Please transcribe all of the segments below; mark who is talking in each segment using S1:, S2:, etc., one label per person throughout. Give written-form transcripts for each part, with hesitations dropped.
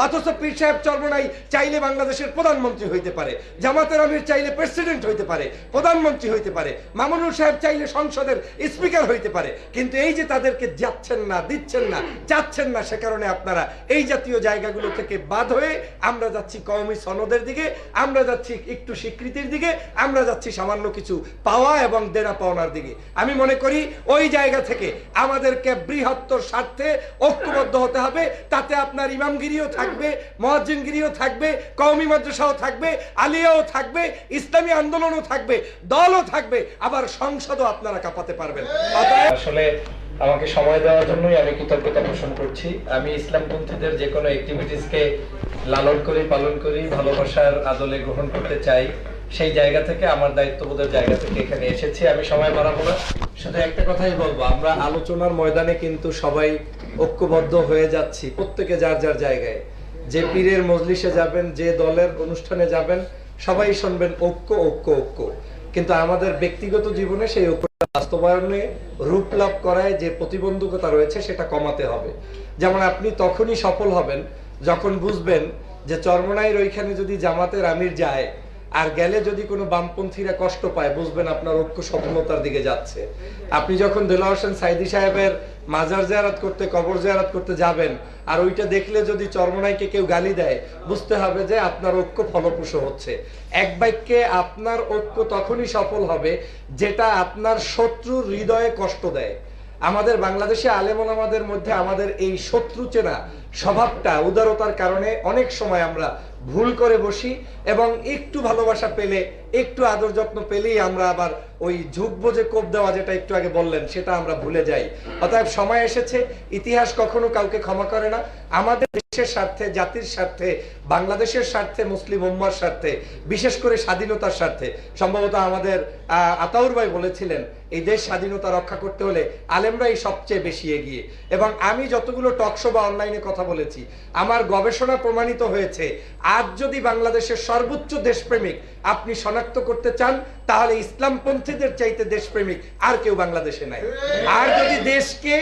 S1: অথচ পীর সাহেব চরমোনাই চাইলে বাংলাদেশের প্রধানমন্ত্রী হইতে পারে, জামাতের আমির চাইলে প্রেসিডেন্ট হইতে পারে, প্রধানমন্ত্রী হইতে পারে, মামুনুল সাহেব চাইলে সংসদের স্পিকার হইতে পারে। কিন্তু এই যে তাদেরকে যাচ্ছেন না, দিচ্ছেন না, চাচ্ছেন না, সে কারণে আপনারা এই জাতীয় জায়গাগুলো থেকে বাদ হয়ে আমরা যাচ্ছি কওমি সনদের দিকে, আমরা যাচ্ছি একটু স্বীকৃতির দিকে, আমরা যাচ্ছি সামান্য কিছু পাওয়া এবং দেনা পাওনার দিকে। আমি মনে করি ওই জায়গা থেকে আমাদেরকে বৃহত্তর স্বার্থে ঐক্যবদ্ধ হতে হবে। তাতে আপনার ইমামগিরিও থাকবে, মুয়াজ্জিনগিরিও থাকবে, কওমি মাদ্রাসাও থাকবে, আলিয়াও থাকবে, ইসলামী আন্দোলনও থাকবে, দলও থাকবে, আবার সংসদও আপনারা কাঁপাতে পারবেন।
S2: আসলে আমাকে সময় দেওয়ার জন্যই আমি কৃতজ্ঞতা পোষণ করছি। আমি ইসলামপন্থীদের যে কোনো অ্যাক্টিভিটিসকে লালন করি, পালন করি, ভালোবাসার আদলে গ্রহণ করতে চাই। সেই জায়গা থেকে, আমার দায়িত্ববোধের জায়গা থেকে এখানে এসেছি। আমি সময় বাড়াবো না, শুধু একটা কথাই বলবো, আমরা আলোচনার ময়দানে কিন্তু সবাই ঐক্যবদ্ধ হয়ে যাচ্ছি, প্রত্যেকে যার যার জায়গায়। যে পীরের মজলিসে যাবেন, যে দলের অনুষ্ঠানে যাবেন, সবাই শুনবেন ঐক্য ঐক্য ঐক্য। কিন্তু আমাদের ব্যক্তিগত জীবনে সেই ঐক্য বাস্তবায়নে রূপ লাভ করায় যে প্রতিবন্ধকতা রয়েছে সেটা কমাতে হবে। যেমন আপনি তখনই সফল হবেন যখন বুঝবেন যে চরমোনাইয়ের ওইখানে যদি জামাতের আমির যায় আর গেলে যদি কোনো বামপন্থীরা কষ্ট পায়, বুঝবেন আপনার ঐক্য সফলতার দিকে যাচ্ছে। আপনি যখন দেলোয়ার হোসেন সাইদি সাহেবের মাজার জিয়ারত করতে, কবর জিয়ারত করতে যাবেন আর ওইটা দেখলে যদি চরমোনাইকে কেউ গালি দেয়, বুঝতে হবে যে আপনার ঐক্য ফলপ্রসূ হচ্ছে। এক বাক্যে আপনার ঐক্য তখনই সফল হবে যেটা আপনার শত্রুর হৃদয়ে কষ্ট দেয়। আমাদের বাংলাদেশে আলেম ওলামাদের মধ্যে আমাদের এই শত্রু চেনা স্বভাবটা, উদারতার কারণে অনেক সময় আমরা ভুল করে বসি এবং একটু ভালোবাসা পেলে, একটু আদর যত্ন পেলেই আমরা আবার ওই ঝুঁকবো যে কোপ দেওয়া, যেটা একটু আগে বললেন, সেটা আমরা ভুলে যাই। অতএব সময় এসেছে, ইতিহাস কখনো কাউকে ক্ষমা করে না। আমাদের দেশের স্বার্থে, জাতির স্বার্থে, বাংলাদেশের স্বার্থে, মুসলিম উম্মার স্বার্থে, বিশেষ করে স্বাধীনতার স্বার্থে, সম্ভবত আমাদের আতাউর ভাই বলেছিলেন এই দেশ স্বাধীনতা রক্ষা করতে হলে আলেমরাই সবচেয়ে বেশি এগিয়ে। এবং আমি যতগুলো টকশো বা অনলাইনে কথা বলেছি, আমার গবেষণা প্রমাণিত হয়েছে, আজ যদি বাংলাদেশের সর্বোচ্চ দেশপ্রেমিক আপনি শনাক্ত করতে চান, তাহলে ইসলামপন্থীদের চাইতে দেশপ্রেমিক আর কেউ বাংলাদেশে নাই। আর যদি দেশকে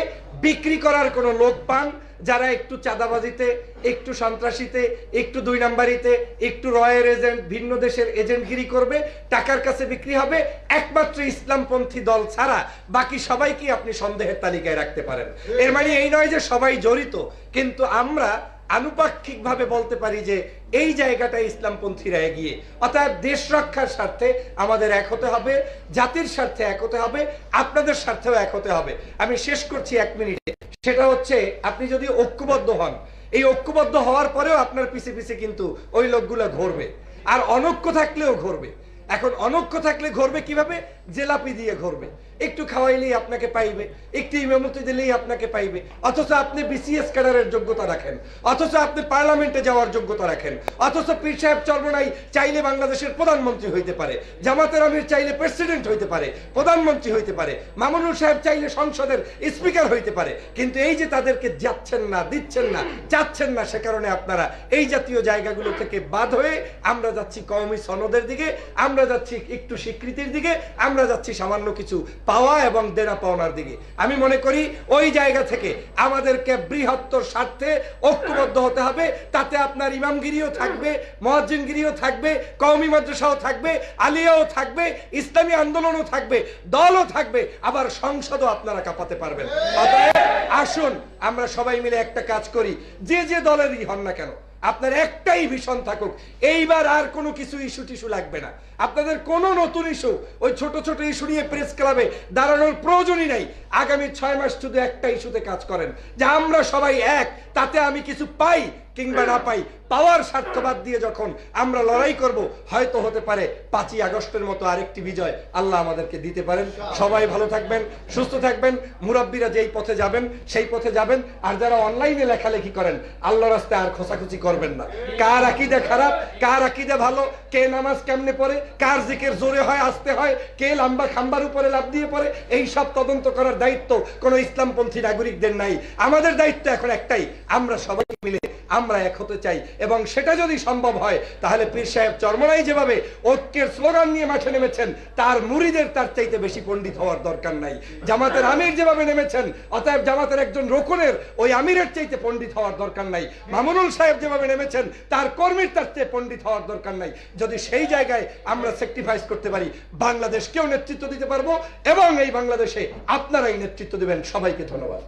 S2: বিক্রি করার কোনো লোক পান, যারা একটু চাঁদাবাজিতে, একটু সন্ত্রাসীতে, একটু দুই নাম্বারিতে, একটু রয়ের এজেন্ট, ভিন্ন দেশের এজেন্টগিরি করবে, টাকার কাছে বিক্রি হবে, একমাত্র ইসলামপন্থী দল ছাড়া বাকি সবাইকে আপনি সন্দেহের তালিকায় রাখতে পারেন। এর মানে এই নয় যে সবাই জড়িত, কিন্তু আমরা আনুপাক্ষিকভাবে বলতে পারি যে এই জায়গাটা ইসলামপন্থীরা এগিয়ে। অর্থাৎ দেশ রক্ষার স্বার্থে আমাদের এক হতে হবে, জাতির স্বার্থে এক হতে হবে, আপনাদের স্বার্থেও এক হতে হবে। আমি শেষ করছি 1 মিনিটে। সেটা হচ্ছে, আপনি যদি ঐক্যবদ্ধ হন, এই ঐক্যবদ্ধ হওয়ার পরেও আপনার পিছে পিছে কিন্তু ওই লোকগুলো ঘুরবে, আর অনৈক্য থাকলেও ঘুরবে। এখন অনৈক্য থাকলে ঘুরবে কিভাবে? জেলাপি দিয়ে ঘুরবে, একটু খাওয়াইলেই আপনাকে পাইবে, একটু ইমামতি দিলেই আপনাকে পাইবে। অথচ আপনি বিসিএস ক্যাডারের যোগ্যতা রাখেন, অথচ আপনি পার্লামেন্টে যাওয়ার যোগ্যতা রাখেন, অথচ পীর সাহেব চরমোনাই চাইলে বাংলাদেশের প্রধানমন্ত্রী হইতে পারে, জামাতের আমির চাইলে প্রেসিডেন্ট হইতে পারে, প্রধানমন্ত্রী হইতে পারে, মামুনুল সাহেব চাইলে সংসদের স্পিকার হইতে পারে। কিন্তু এই যে তাদেরকে যাচ্ছেন না, দিচ্ছেন না, চাচ্ছেন না, সে কারণে আপনারা এই জাতীয় জায়গাগুলো থেকে বাদ হয়ে আমরা যাচ্ছি কওমি সনদের দিকে, আমরা যাচ্ছি একটু স্বীকৃতির দিকে, আমরা যাচ্ছি সামান্য কিছু পাওয়া এবং দেনা পাওনার দিকে। আমি মনে করি ওই জায়গা থেকে আমাদেরকে বৃহত্তর স্বার্থে ঐক্যবদ্ধ হতে হবে। তাতে আপনার ইমামগিরিও থাকবে, মুয়াজ্জিনগিরিও থাকবে, কওমি মাদ্রাসাও থাকবে, আলিয়াও থাকবে, ইসলামী আন্দোলনও থাকবে, দলও থাকবে, আবার সংসদও আপনারা কাঁপাতে পারবেন। অতএব আসুন আমরা সবাই মিলে একটা কাজ করি, যে যে দলেরই হন না কেন, আপনার একটাই ভীষণ থাকুক, এইবার আর কোনো কিছু ইস্যু টিস্যু লাগবে না। আপনাদের কোনো নতুন ইস্যু, ওই ছোট ছোট ইস্যু নিয়ে প্রেস ক্লাবে দাঁড়ানোর প্রয়োজনই নাই। আগামী 6 মাস শুধু একটা ইস্যুতে কাজ করেন, যে আমরা সবাই এক, তাতে আমি কিছু পাই কিংবা না পাই, পাওয়ার স্বার্থবাদ দিয়ে যখন আমরা লড়াই করব, হয়তো হতে পারে 5ই আগস্টের মতো আরেকটি বিজয় আল্লাহ আমাদেরকে দিতে পারেন। সবাই ভালো থাকবেন, সুস্থ থাকবেন, মুরব্বীরা যেই পথে যাবেন সেই পথে যাবেন। আর যারা অনলাইনে লেখালেখি করেন, আল্লাহর রাস্তায় আর খোঁচাখুচি করবেন না। কার আকীদা খারাপ, কার আকীদা ভালো, কে নামাজ কেমনে পড়ে, কার জিকির জোরে হয় আসতে হয়, কে লম্বা খাম্বার উপরে লাফ দিয়ে পড়ে, এই সব তদন্ত করার দায়িত্ব কোনো ইসলামপন্থী নাগরিকদের নাই। আমাদের দায়িত্ব এখন একটাই, আমরা সবাই মিলে আমরা এক হতে চাই। এবং সেটা যদি সম্ভব হয়, তাহলে পীর সাহেব চরমোনাই যেভাবে ঐক্যের স্লোগান নিয়ে মাঠে নেমেছেন, তার মুরিদের তার চাইতে বেশি পণ্ডিত হওয়ার দরকার নাই। জামাতের আমির যেভাবে নেমেছেন, অতএব জামাতের একজন রোকনের ওই আমিরের চাইতে পণ্ডিত হওয়ার দরকার নাই। মামুনুল সাহেব যেভাবে
S1: যেভাবে নেমেছেন তার কর্মীর তার চেয়ে পণ্ডিত হওয়ার দরকার নাই। যদি সেই জায়গায় আমরা স্যাক্রিফাইস করতে পারি, বাংলাদেশকেও নেতৃত্ব দিতে পারবো এবং এই বাংলাদেশে আপনারাই নেতৃত্ব দিবেন। সবাইকে ধন্যবাদ।